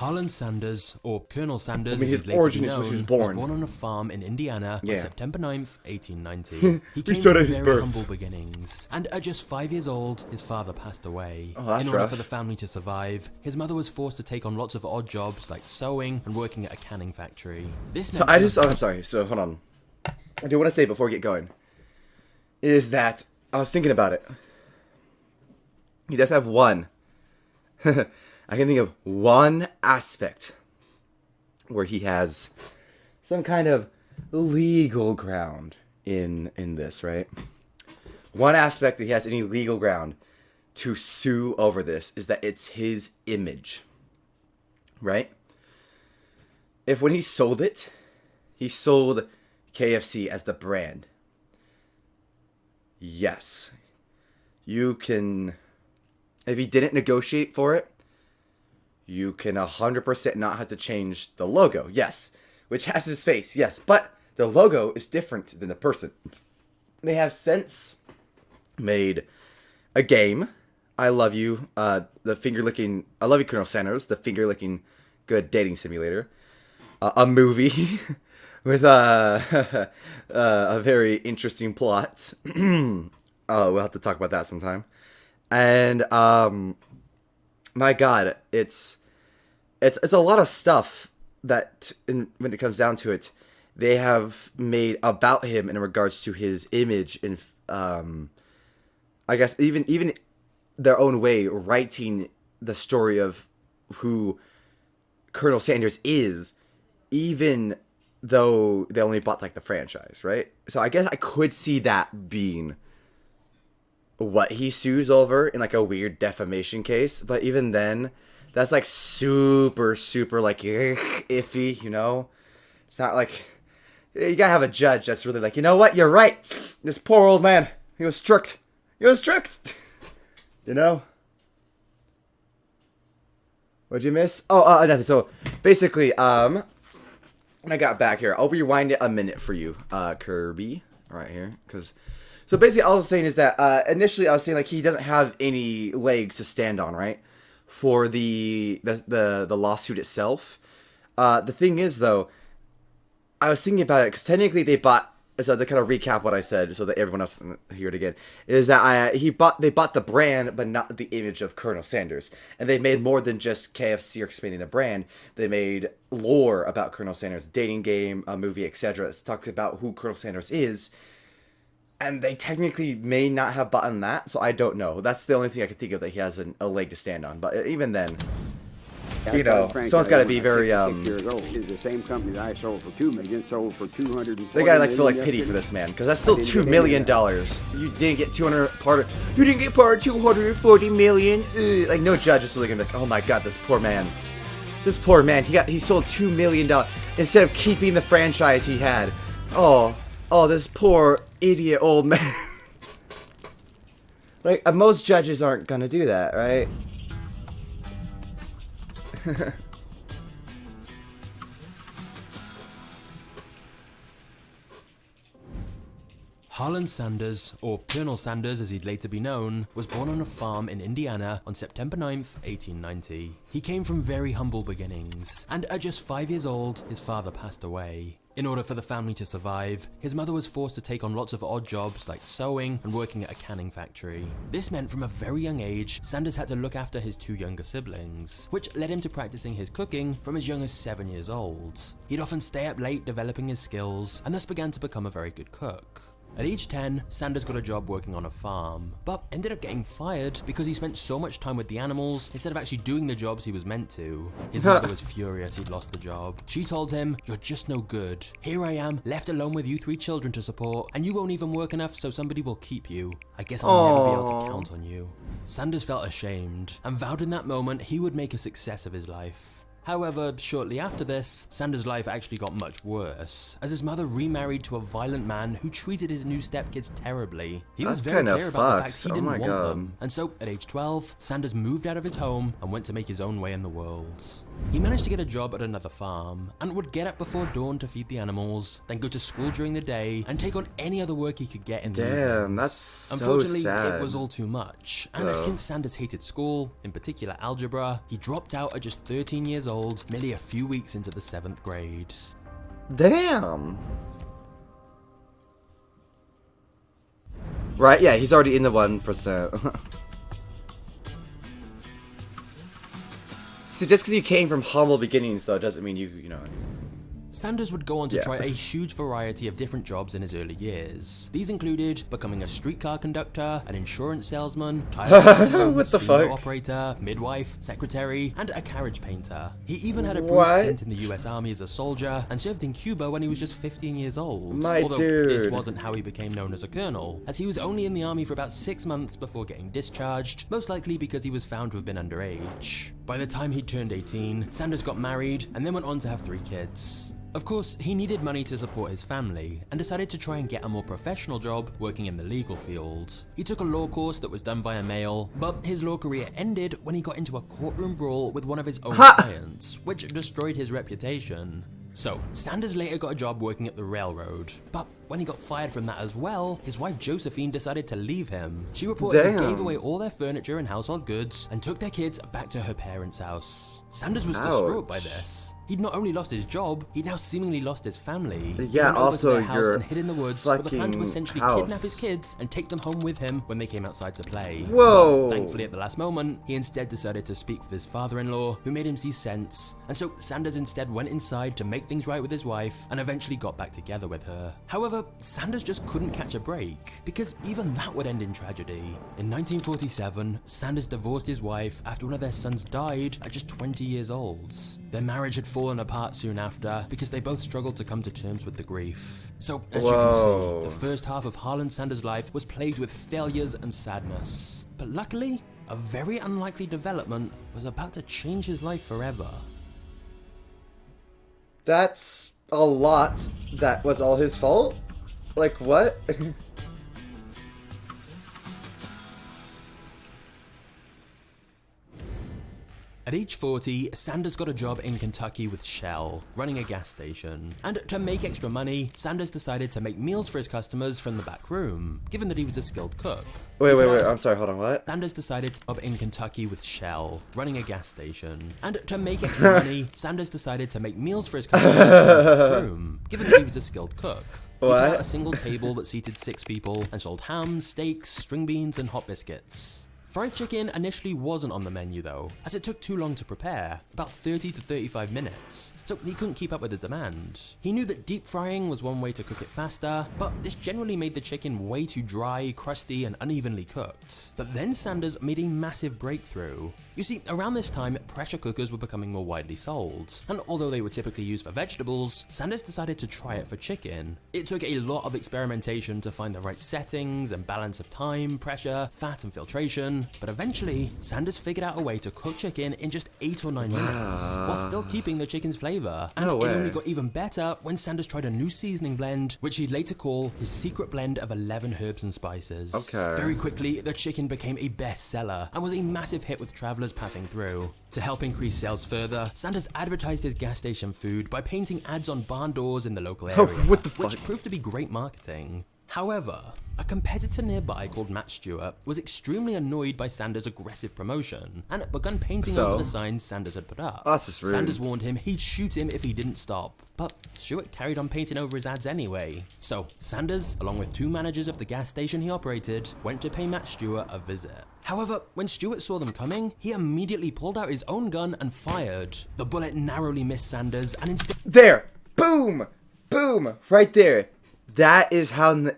Harlan Sanders, or Colonel Sanders, his as he's later origin known, is when he was born born. on a farm in Indiana on September 9th, 1890. He He came started from his very birth. humble beginnings, and at just 5 years old, his father passed away. Oh, that's in order rough. for the family to survive, his mother was forced to take on lots of odd jobs like sewing and working at a canning factory. This meant I'm sorry, so hold on. I do want to say before we get going, is that I was thinking about it. He does have one. I can think of one aspect where he has some kind of legal ground in this, right? One aspect that he has any legal ground to sue over this is that it's his image, right? If when he sold it, he sold KFC as the brand. Yes. You can, if he didn't negotiate for it, you can 100% not have to change the logo. Yes. Which has his face. Yes. But the logo is different than the person. They have since made a game. I Love You. The finger licking. I Love You, Colonel Sanders. The finger licking good dating simulator. A movie with a very interesting plot. We'll have to talk about that sometime. And my God, it's a lot of stuff that, when it comes down to it, they have made about him in regards to his image and I guess even their own way writing the story of who Colonel Sanders is, even though they only bought like the franchise, right? So I guess I could see that being what he sues over in like a weird defamation case, but even then, that's like super like iffy, you know? It's not like, you gotta have a judge that's really like, you know what, you're right, this poor old man, he was tricked, you know? What'd you miss? Oh, nothing. So basically, when I got back here, I'll rewind it a minute for you, Kirby, right here, because so basically all I was saying is that initially I was saying like he doesn't have any legs to stand on, right, for the lawsuit itself. The thing is though, I was thinking about it because technically they bought. So to kind of recap what I said, so that everyone else can hear it again, is that they bought the brand, but not the image of Colonel Sanders, and they made more than just KFC or expanding the brand. They made lore about Colonel Sanders, dating game, a movie, etc. It talks about who Colonel Sanders is, and they technically may not have bought that, so I don't know. That's the only thing I can think of that he has a leg to stand on. But even then, you know, someone's got to be very years old. Is the same company that I sold for $2 million sold for $240 they gotta like feel like pity for this man, because that's still $2 million. You didn't get part of 240 million. Ugh. Like no judge is really gonna be like, oh my God, this poor man, he sold $2 million instead of keeping the franchise he had. Oh, this poor idiot old man. Like most judges aren't gonna do that, right? Harlan Sanders, or Colonel Sanders as he'd later be known, was born on a farm in Indiana on September 9th, 1890. He came from very humble beginnings, and at just 5 years old, his father passed away. In order for the family to survive, his mother was forced to take on lots of odd jobs like sewing and working at a canning factory. This meant from a very young age, Sanders had to look after his two younger siblings, which led him to practicing his cooking from as young as 7 years old. He'd often stay up late developing his skills, and thus began to become a very good cook. At age 10, Sanders got a job working on a farm, but ended up getting fired because he spent so much time with the animals instead of actually doing the jobs he was meant to. His mother was furious he'd lost the job. She told him, "You're just no good. Here I am, left alone with you 3 children to support, and you won't even work enough so somebody will keep you. I guess I'll never be able to count on you." Sanders felt ashamed and vowed in that moment he would make a success of his life. However, shortly after this, Sanders' life actually got much worse, as his mother remarried to a violent man who treated his new stepkids terribly. He was very clear about the fact he didn't want them, and so at age 12, Sanders moved out of his home and went to make his own way in the world. He managed to get a job at another farm and would get up before dawn to feed the animals, then go to school during the day and take on any other work he could get in the evenings. Damn, that's so Unfortunately, sad. it was all too much, and since Sanders hated school, in particular algebra, he dropped out at just 13 years old, merely a few weeks into the 7th grade. Damn. Right, yeah, he's already in the 1%. See, just because you came from humble beginnings, though, doesn't mean you know. Sanders would go on to try a huge variety of different jobs in his early years. These included becoming a streetcar conductor, an insurance salesman, tire salesman, What the steamboat fuck? operator, midwife, secretary, and a carriage painter. He even had a brief What? stint in the US Army as a soldier and served in Cuba when he was just 15 years old. My Although this dude. wasn't how he became known as a colonel, as he was only in the army for about 6 months before getting discharged, most likely because he was found to have been underage. By the time he turned 18, Sanders got married and then went on to have 3 kids. Of course, he needed money to support his family and decided to try and get a more professional job working in the legal field. He took a law course that was done via mail, but his law career ended when he got into a courtroom brawl with one of his own clients, which destroyed his reputation. So, Sanders later got a job working at the railroad, but when he got fired from that as well, his wife Josephine decided to leave him. She reportedly gave away all their furniture and household goods and took their kids back to her parents' house. Sanders was distraught by this. He'd not only lost his job, he'd now seemingly lost his family. Yeah, He went over to also their house your and hid in the woods with a plan to fucking essentially house. kidnap his kids and take them home with him when they came outside to play. Whoa. But thankfully, at the last moment, he instead decided to speak with his father-in-law, who made him see sense. And so Sanders instead went inside to make things right with his wife and eventually got back together with her. However, Sanders just couldn't catch a break, because even that would end in tragedy. In 1947, Sanders divorced his wife after one of their sons died at just 20 years old. Their marriage had fallen apart soon after because they both struggled to come to terms with the grief. So, as you can see, the first half of Harlan Sanders' life was plagued with failures and sadness. But luckily, a very unlikely development was about to change his life forever. That's a lot. That was all his fault? Like, what? At age 40, Sanders got a job in Kentucky with Shell, running a gas station. And to make extra money, Sanders decided to make meals for his customers from the back room, given that he was a skilled cook. Wait, I'm sorry, hold on, what? Sanders decided to job in Kentucky with Shell, running a gas station. And to make extra money, Sanders decided to make meals for his customers from the back room, given that he was a skilled cook. He put out a single table that seated 6 people and sold ham, steaks, string beans, and hot biscuits. Fried chicken initially wasn't on the menu though, as it took too long to prepare, about 30 to 35 minutes, so he couldn't keep up with the demand. He knew that deep frying was one way to cook it faster, but this generally made the chicken way too dry, crusty, and unevenly cooked. But then Sanders made a massive breakthrough. You see, around this time, pressure cookers were becoming more widely sold, and although they were typically used for vegetables, Sanders decided to try it for chicken. It took a lot of experimentation to find the right settings and balance of time, pressure, fat, and filtration. But eventually, Sanders figured out a way to cook chicken in just 8 or 9 minutes, while still keeping the chicken's flavor. And it only got even better when Sanders tried a new seasoning blend, which he'd later call his secret blend of 11 herbs and spices. Very quickly, the chicken became a bestseller and was a massive hit with travelers passing through. To help increase sales further, Sanders advertised his gas station food by painting ads on barn doors in the local area, which proved to be great marketing. However, a competitor nearby called Matt Stewart was extremely annoyed by Sanders' aggressive promotion and begun painting over the signs Sanders had put up. That's just rude. Sanders warned him he'd shoot him if he didn't stop, but Stewart carried on painting over his ads anyway. So Sanders, along with 2 managers of the gas station he operated, went to pay Matt Stewart a visit. However, when Stewart saw them coming, he immediately pulled out his own gun and fired. The bullet narrowly missed Sanders and instead— There! Boom! Boom! Right there. That is how...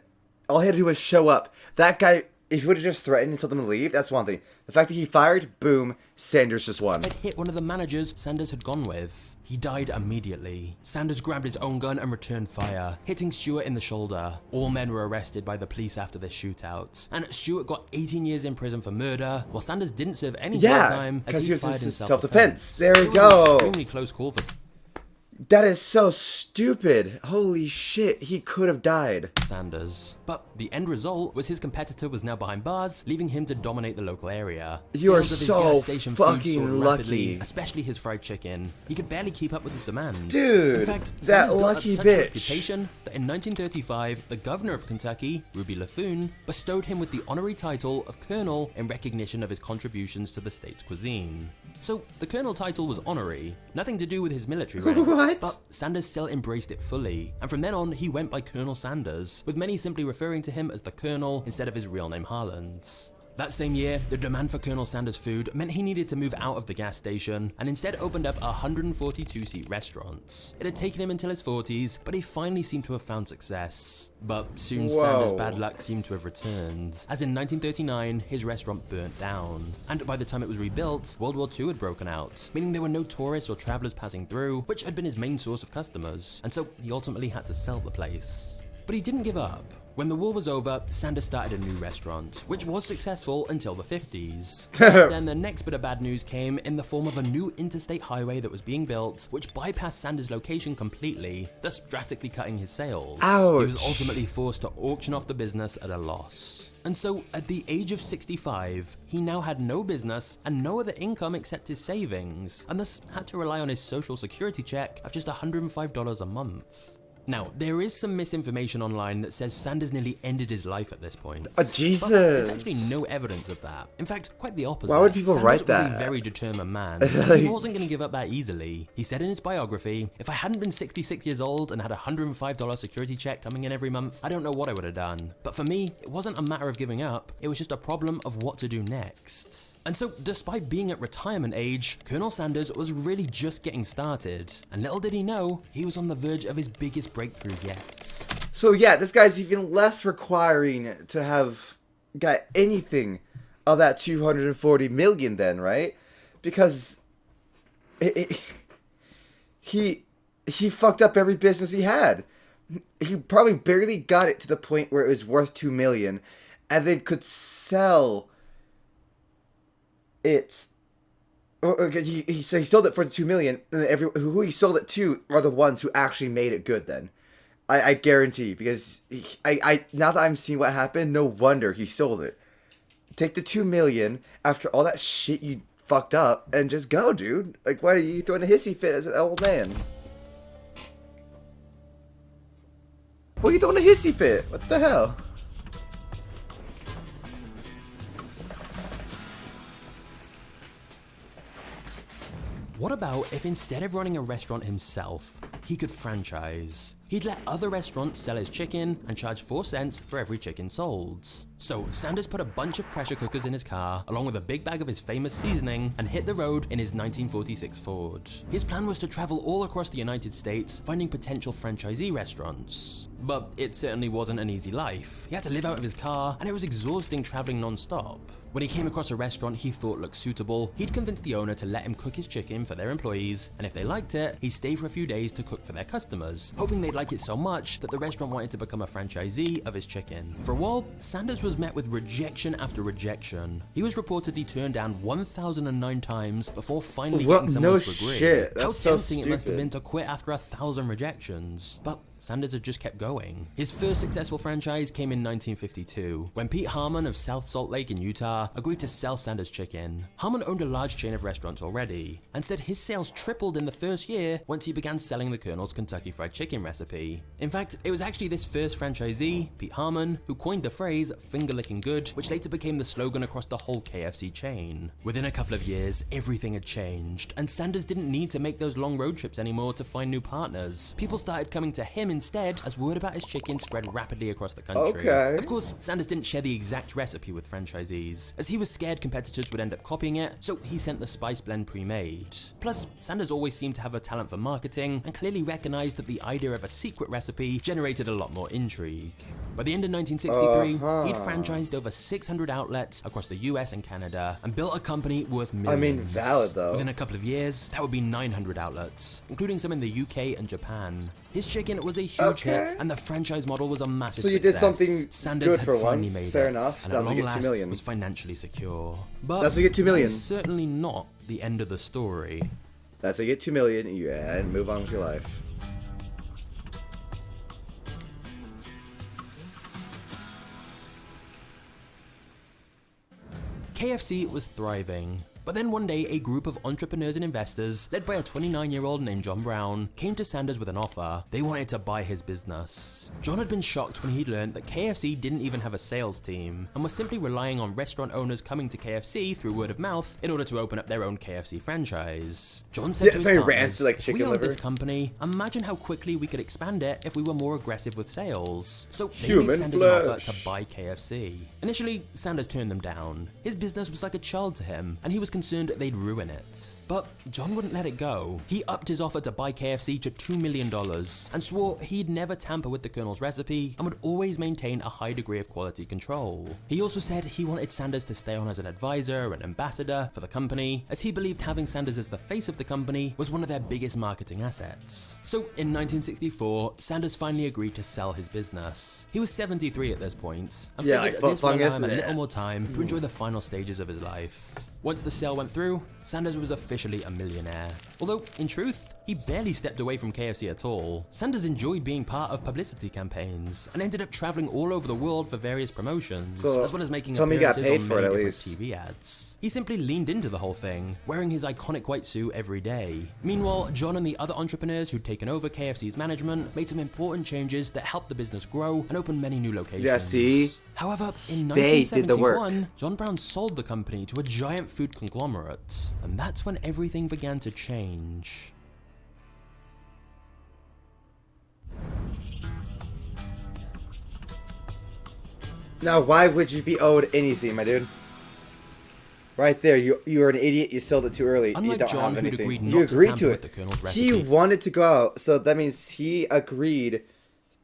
all he had to do was show up. That guy, if he would have just threatened and told them to leave, that's one thing. The fact that he fired, boom, Sanders just won. It hit one of the managers Sanders had gone with. He died immediately. Sanders grabbed his own gun and returned fire, hitting Stewart in the shoulder. All men were arrested by the police after this shootout, and Stewart got 18 years in prison for murder, while Sanders didn't serve any jail time as he fired in self-defense. There we go. It was an extremely close call for... That is so stupid. Holy shit, he could have died. Sanders. But the end result was his competitor was now behind bars, leaving him to dominate the local area. You are Sales of his so gas station food fucking soared lucky. rapidly, especially his fried chicken. He could barely keep up with the demand. Dude, in fact, that Sanders built lucky up such a bitch. reputation that in 1935, the governor of Kentucky, Ruby Laffoon, bestowed him with the honorary title of colonel in recognition of his contributions to the state's cuisine. So the colonel title was honorary, nothing to do with his military rank. What? But Sanders still embraced it fully, and from then on he went by Colonel Sanders, with many simply referring to him as the Colonel instead of his real name Harland. That same year, the demand for Colonel Sanders' food meant he needed to move out of the gas station and instead opened up a 142-seat restaurant. It had taken him until his 40s, but he finally seemed to have found success. But soon Sanders' bad luck seemed to have returned, as in 1939, his restaurant burnt down. And by the time it was rebuilt, World War II had broken out, meaning there were no tourists or travelers passing through, which had been his main source of customers, and so he ultimately had to sell the place. But he didn't give up. When the war was over, Sanders started a new restaurant, which was successful until the 50s. Then the next bit of bad news came in the form of a new interstate highway that was being built, which bypassed Sanders' location completely, thus drastically cutting his sales. Ouch. He was ultimately forced to auction off the business at a loss. And so, at the age of 65, he now had no business and no other income except his savings, and thus had to rely on his social security check of just $105 a month. Now, there is some misinformation online that says Sanders nearly ended his life at this point. Jesus. But there's actually no evidence of that. In fact, quite the opposite. Why would people Sanders write that? was a very determined man. And he wasn't going to give up that easily. He said in his biography, "If I hadn't been 66 years old and had a $105 security check coming in every month, I don't know what I would have done. But for me, it wasn't a matter of giving up. It was just a problem of what to do next." And so, despite being at retirement age, Colonel Sanders was really just getting started. And little did he know, he was on the verge of his biggest breakthrough yet. So yeah, this guy's even less requiring to have got anything of that 240 million then, right? Because he fucked up every business he had. He probably barely got it to the point where it was worth 2 million and then could sell it. He sold it for 2 million, and who he sold it to are the ones who actually made it good then. I guarantee, because I now that I'm seeing what happened, no wonder he sold it. Take the 2 million after all that shit you fucked up and just go, dude. Like, why are you throwing a hissy fit as an old man? Why are you throwing a hissy fit? What the hell? What about if instead of running a restaurant himself, he could franchise? He'd let other restaurants sell his chicken and charge 4 cents for every chicken sold. So Sanders put a bunch of pressure cookers in his car, along with a big bag of his famous seasoning, and hit the road in his 1946 Ford. His plan was to travel all across the United States, finding potential franchisee restaurants. But it certainly wasn't an easy life. He had to live out of his car, and it was exhausting traveling non-stop. When he came across a restaurant he thought looked suitable, he'd convince the owner to let him cook his chicken for their employees, and if they liked it, he'd stay for a few days to cook for their customers, hoping they'd like it so much that the restaurant wanted to become a franchisee of his chicken. For a while, Sanders was met with rejection after rejection. He was reportedly turned down 1,009 times before finally getting someone to agree. Shit, How that's so tempting it must have stupid. been to quit after 1,000 rejections. But Sanders had just kept going. His first successful franchise came in 1952, when Pete Harmon of South Salt Lake in Utah agreed to sell Sanders chicken. Harmon owned a large chain of restaurants already, and said his sales tripled in the first year once he began selling the Colonel's Kentucky Fried Chicken recipe. In fact, it was actually this first franchisee, Pete Harmon, who coined the phrase "finger-licking good," which later became the slogan across the whole KFC chain. Within a couple of years, everything had changed, and Sanders didn't need to make those long road trips anymore to find new partners. People started coming to him instead, as word about his chicken spread rapidly across the country. Okay. Of course, Sanders didn't share the exact recipe with franchisees, as he was scared competitors would end up copying it, so he sent the spice blend pre-made. Plus, Sanders always seemed to have a talent for marketing, and clearly recognized that the idea of a secret recipe generated a lot more intrigue. By the end of 1963, he'd franchised over 600 outlets across the US and Canada, and built a company worth millions. I mean, valid though. Within a couple of years, that would be 900 outlets, including some in the UK and Japan. His chicken was a huge hit, and the franchise model was a massive So you success. did something Sanders good had for finally once. made Fair it, enough. and That's at what long you get 2 last million. was financially secure. But That's what you get 2 million. that is certainly not the end of the story. That's how you get 2 million and move on with your life. KFC was thriving. But then one day, a group of entrepreneurs and investors, led by a 29-year-old named John Brown, came to Sanders with an offer. They wanted to buy his business. John had been shocked when he'd learned that KFC didn't even have a sales team, and was simply relying on restaurant owners coming to KFC through word of mouth in order to open up their own KFC franchise. John said to his partners, like "If chicken we owned liver. this company, imagine how quickly we could expand it if we were more aggressive with sales." So they Human made Sanders an offer flesh. to buy KFC. Initially, Sanders turned them down. His business was like a child to him, and he was concerned they'd ruin it. But John wouldn't let it go. He upped his offer to buy KFC to $2 million and swore he'd never tamper with the Colonel's recipe and would always maintain a high degree of quality control. He also said he wanted Sanders to stay on as an advisor and ambassador for the company, as he believed having Sanders as the face of the company was one of their biggest marketing assets. So in 1964, Sanders finally agreed to sell his business. He was 73 at this point, and Yeah, figured like this would allow him a fungus. little more time to enjoy the final stages of his life. Once the sale went through, Sanders was officially a millionaire. Although, in truth, he barely stepped away from KFC at all. Sanders enjoyed being part of publicity campaigns and ended up traveling all over the world for various promotions, So, as well as making tell me he got appearances paid on for it many at different least. TV ads. He simply leaned into the whole thing, wearing his iconic white suit every day. Meanwhile, John and the other entrepreneurs who'd taken over KFC's management made some important changes that helped the business grow and open many new locations. Yeah, see? However, in They did the work. 1971, John Brown sold the company to a giant food conglomerate, and that's when everything began to change. Now, why would you be owed anything, my dude? Right there, you're an idiot. You sold it too early. Unlike you don't John, have who'd anything. agreed You not to agreed tamper to with it. the Colonel's He recipe. wanted to go out, so that means he agreed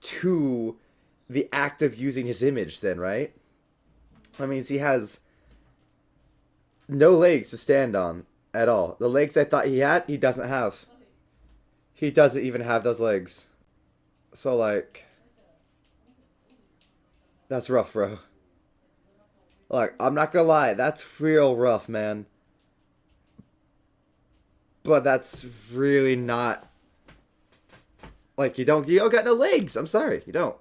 to the act of using his image. Then, right? That means he has no legs to stand on at all. The legs I thought he had, he doesn't have. He doesn't even have those legs. So, like, that's rough, bro. Like, I'm not gonna lie, that's real rough, man. But that's really not, like, you don't got no legs. I'm sorry, you don't.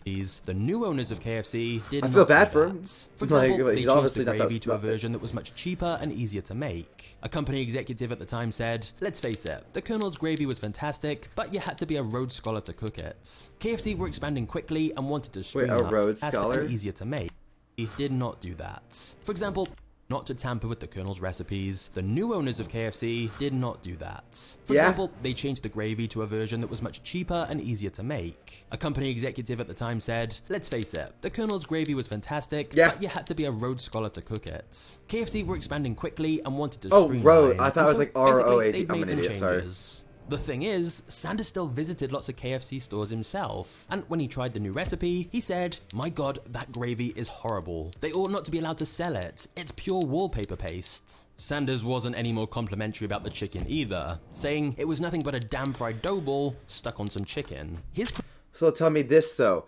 The new owners of KFC did I not feel bad do for that. him. For example, Like, they he's changed obviously the not that- gravy to a not that- version that was much cheaper and easier to make. A company executive at the time said, "Let's face it, the Colonel's gravy was fantastic, but you had to be a Rhodes Scholar to cook it." KFC were expanding quickly and wanted to streamline Rhodes faster Scholar? and easier to make. He did not do that. For example, not to tamper with the Colonel's recipes, the new owners of KFC did not do that. For Yeah. example, they changed the gravy to a version that was much cheaper and easier to make. A company executive at the time said, "Let's face it, the Colonel's gravy was fantastic, Yeah. but you had to be a Rhodes Scholar to cook it." KFC were expanding quickly and wanted to Oh, streamline. Rhodes. I thought and it was like ROAD. basically, they'd I'm made an some idiot, sorry. changes. The thing is, Sanders still visited lots of KFC stores himself, and when he tried the new recipe, he said, "My god, that gravy is horrible. They ought not to be allowed to sell it. It's pure wallpaper paste." Sanders wasn't any more complimentary about the chicken either, saying it was nothing but a damn fried dough ball stuck on some chicken. His So tell me this, though.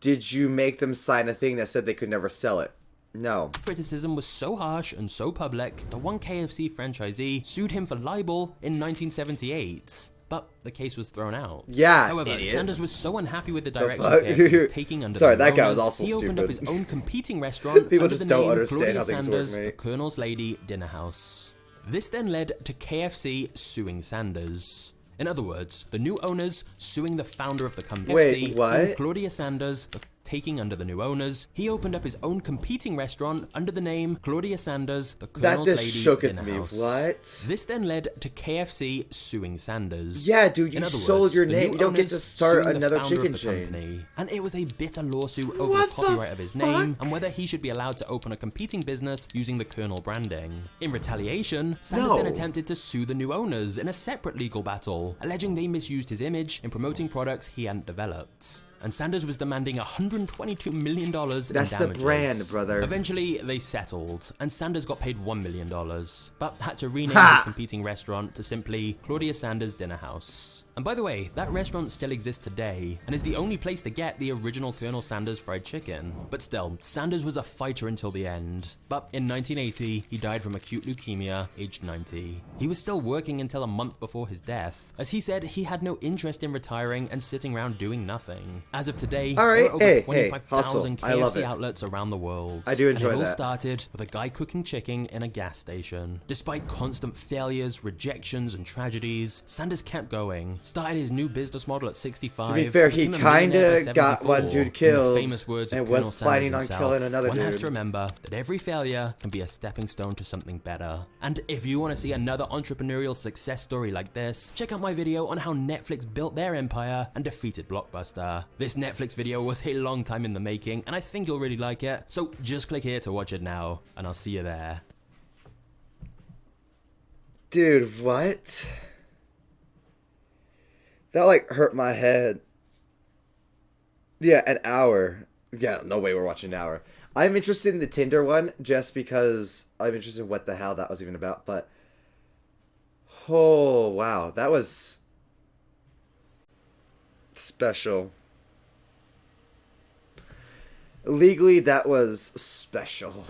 Did you make them sign a thing that said they could never sell it? No. criticism was so harsh and so public that one KFC franchisee sued him for libel in 1978. But the case was thrown out. Yeah, However, idiot. Sanders was so unhappy with the direction fuck? KFC was taking under Sorry, the that guy was owners, also he opened up his stupid. own competing restaurant People under just the don't name understand Claudia how things Sanders, work, mate. the Colonel's Lady Dinner House. This then led to KFC suing Sanders. In other words, the new owners suing the founder of the company. Wait, KFC, what? and Claudia Sanders, taking under the new owners, he opened up his own competing restaurant under the name Claudia Sanders, the That Colonel's just Lady shooketh Dinner me. House. What? This then led to KFC suing Sanders. Yeah, dude, you In other sold words, your the name. new You don't get owners to start suing the another founder of chicken the chain. company. And it was a bitter lawsuit over What the the copyright of his name fuck? and whether he should be allowed to open a competing business using the Colonel branding. In retaliation, Sanders No. then attempted to sue the new owners in a separate legal battle, alleging they misused his image in promoting products he hadn't developed. And Sanders was demanding $122 million in That's damages. the brand, brother. Eventually, they settled, and Sanders got paid $1 million, but had to rename Ha! his competing restaurant to simply Claudia Sanders Dinner House. And by the way, that restaurant still exists today, and is the only place to get the original Colonel Sanders fried chicken. But still, Sanders was a fighter until the end. But in 1980, he died from acute leukemia, aged 90. He was still working until a month before his death, as he said he had no interest in retiring and sitting around doing nothing. As of today, All right, there are over hey, 25,000 hustle. I love KFC it. outlets around the world. I do enjoy and it all that. started with a guy cooking chicken in a gas station. Despite constant failures, rejections, and tragedies, Sanders kept going, started his new business model at 65. To be fair, he became a millionaire by kinda got 74. one dude In the killed famous words of and Colonel was planning Sanders on himself, killing another one has dude. to remember that every failure can be a stepping stone to something better. And if you want to see another entrepreneurial success story like this, check out my video on how Netflix built their empire and defeated Blockbuster. This Netflix video was a long time in the making, and I think you'll really like it, so just click here to watch it now, and I'll see you there. Dude, what? That like hurt my head. Yeah, an hour. Yeah, no way we're watching an hour. I'm interested in the Tinder one just because I'm interested in what the hell that was even about, but oh wow, that was special. Legally, that was special.